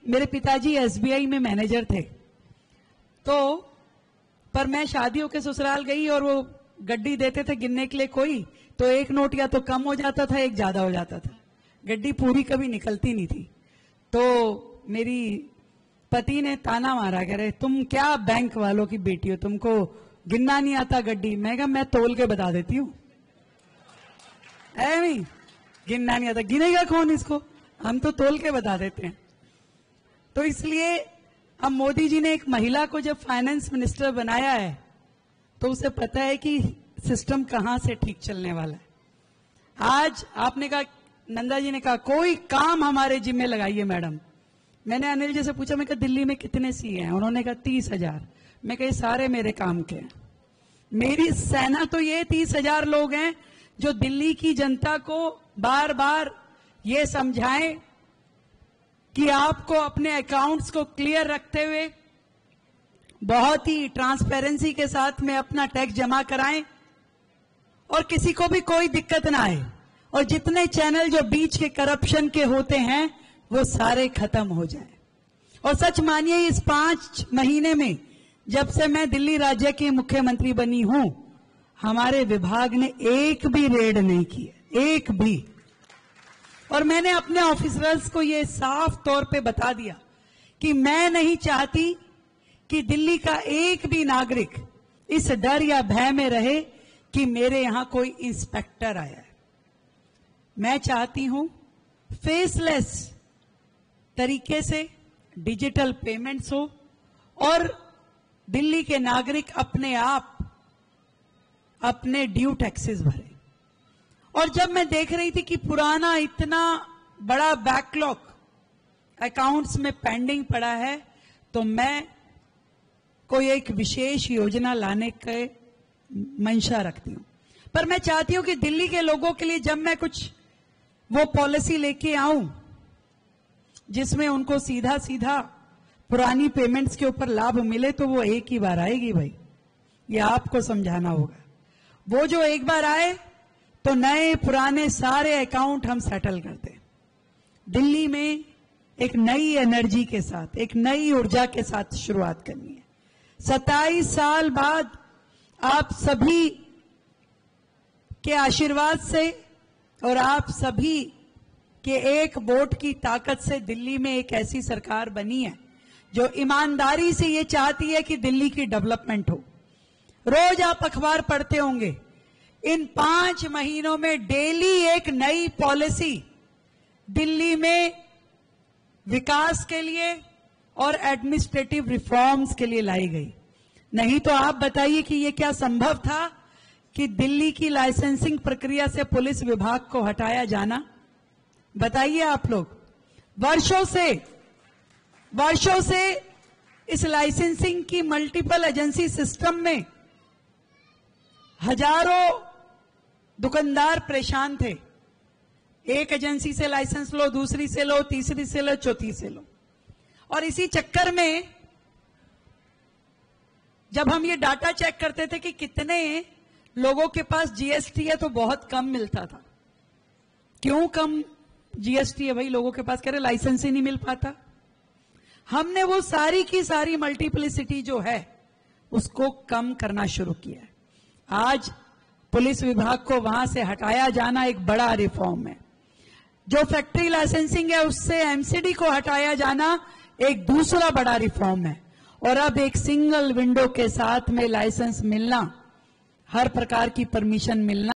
मेरे पिताजी एसबीआई में मैनेजर थे, तो पर मैं शादियों के ससुराल गई और वो गड्डी देते थे गिनने के लिए कोई, तो एक नोट या तो कम हो जाता था, एक ज्यादा हो जाता था, गड्डी पूरी कभी निकलती नहीं थी। तो मेरी पति ने ताना मारा, कह रहे तुम क्या बैंक वालों की बेटी हो, तुमको गिनना नहीं आता गड्डी। मैं कहा मैं तोल के बता देती हूँ, गिनना नहीं आता, गिनेगा कौन इसको, हम तो तोल के बता देते हैं। तो इसलिए अब मोदी जी ने एक महिला को जब फाइनेंस मिनिस्टर बनाया है तो उसे पता है कि सिस्टम कहां से ठीक चलने वाला है। आज आपने कहा, नंदा जी ने कहा कोई काम हमारे जिम्मे लगाइए मैडम। मैंने अनिल जी से पूछा, मैं कहा दिल्ली में कितने सीए हैं? उन्होंने कहा 30,000। मैं कहा सारे मेरे काम के हैं, मेरी सेना तो ये 30,000 लोग हैं जो दिल्ली की जनता को बार बार ये समझाएं कि आपको अपने अकाउंट्स को क्लियर रखते हुए बहुत ही ट्रांसपेरेंसी के साथ में अपना टैक्स जमा कराएं और किसी को भी कोई दिक्कत ना आए, और जितने चैनल जो बीच के करप्शन के होते हैं वो सारे खत्म हो जाएं। और सच मानिए इस 5 महीने में जब से मैं दिल्ली राज्य की मुख्यमंत्री बनी हूं, हमारे विभाग ने एक भी रेड नहीं की है, एक भी। और मैंने अपने ऑफिसर्स को ये साफ तौर पे बता दिया कि मैं नहीं चाहती कि दिल्ली का एक भी नागरिक इस डर या भय में रहे कि मेरे यहां कोई इंस्पेक्टर आया है। मैं चाहती हूं फेसलेस तरीके से डिजिटल पेमेंट्स हो और दिल्ली के नागरिक अपने आप अपने ड्यू टैक्सेस भरे। और जब मैं देख रही थी कि पुराना इतना बड़ा बैकलॉग अकाउंट्स में पेंडिंग पड़ा है, तो मैं कोई एक विशेष योजना लाने के मंशा रखती हूं। पर मैं चाहती हूं कि दिल्ली के लोगों के लिए जब मैं कुछ वो पॉलिसी लेके आऊं जिसमें उनको सीधा सीधा पुरानी पेमेंट्स के ऊपर लाभ मिले, तो वो एक ही बार आएगी भाई, ये आपको समझाना होगा। वो जो एक बार आए तो नए पुराने सारे अकाउंट हम सेटल करते हैं। दिल्ली में एक नई एनर्जी के साथ, एक नई ऊर्जा के साथ शुरुआत करनी है। 27 साल बाद आप सभी के आशीर्वाद से और आप सभी के एक वोट की ताकत से दिल्ली में एक ऐसी सरकार बनी है जो ईमानदारी से ये चाहती है कि दिल्ली की डेवलपमेंट हो। रोज आप अखबार पढ़ते होंगे, इन 5 महीनों में डेली एक नई पॉलिसी दिल्ली में विकास के लिए और एडमिनिस्ट्रेटिव रिफॉर्म्स के लिए लाई गई। नहीं तो आप बताइए कि यह क्या संभव था कि दिल्ली की लाइसेंसिंग प्रक्रिया से पुलिस विभाग को हटाया जाना? बताइए आप लोग। वर्षों से इस लाइसेंसिंग की मल्टीपल एजेंसी सिस्टम में हजारों दुकानदार परेशान थे। एक एजेंसी से लाइसेंस लो, दूसरी से लो, तीसरी से लो, चौथी से लो। और इसी चक्कर में जब हम ये डाटा चेक करते थे कि कितने लोगों के पास जीएसटी है, तो बहुत कम मिलता था। क्यों कम जीएसटी है भाई लोगों के पास? कह रहे लाइसेंस ही नहीं मिल पाता। हमने वो सारी की सारी मल्टीप्लिसिटी जो है उसको कम करना शुरू किया है। आज पुलिस विभाग को वहां से हटाया जाना एक बड़ा रिफॉर्म है। जो फैक्ट्री लाइसेंसिंग है उससे एमसीडी को हटाया जाना एक दूसरा बड़ा रिफॉर्म है। और अब एक सिंगल विंडो के साथ में लाइसेंस मिलना, हर प्रकार की परमिशन मिलना